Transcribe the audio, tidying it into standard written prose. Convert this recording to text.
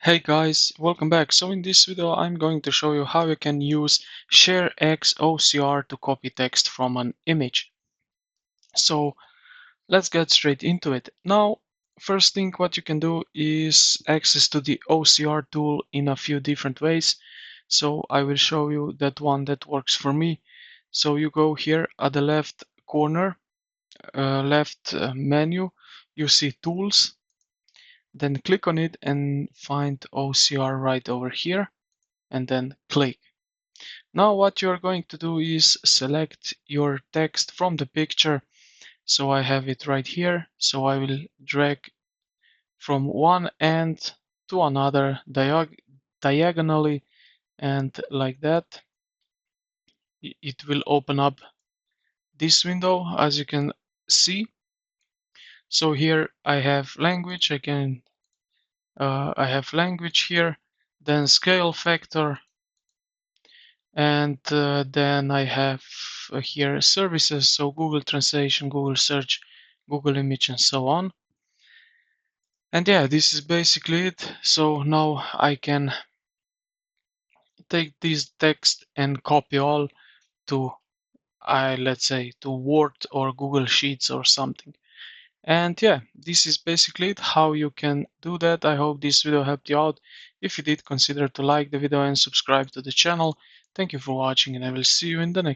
Hey guys, welcome back. So in this video I'm going to show you how you can use ShareX OCR to copy text from an image. So let's get straight into it. Now, first thing what you can do is access to the OCR tool in a few different ways. So I will show you that one that works for me. So you go here at the left corner, left menu, you see tools. Then click on it and find OCR right over here and then click. Now what you're going to do is select your text from the picture. So I have it right here. So I will drag from one end to another diagonally, and like that it will open up this window, as you can see. So here I have language. I have language here, then scale factor, and then I have here services, so Google Translation, Google Search, Google Image, and so on. And yeah, this is basically it. So now I can take this text and copy all to, let's say, to Word or Google Sheets or something. And yeah, this is basically it, how you can do that. I hope this video helped you out. If you did, consider to like the video and subscribe to the channel. Thank you for watching, and I will see you in the next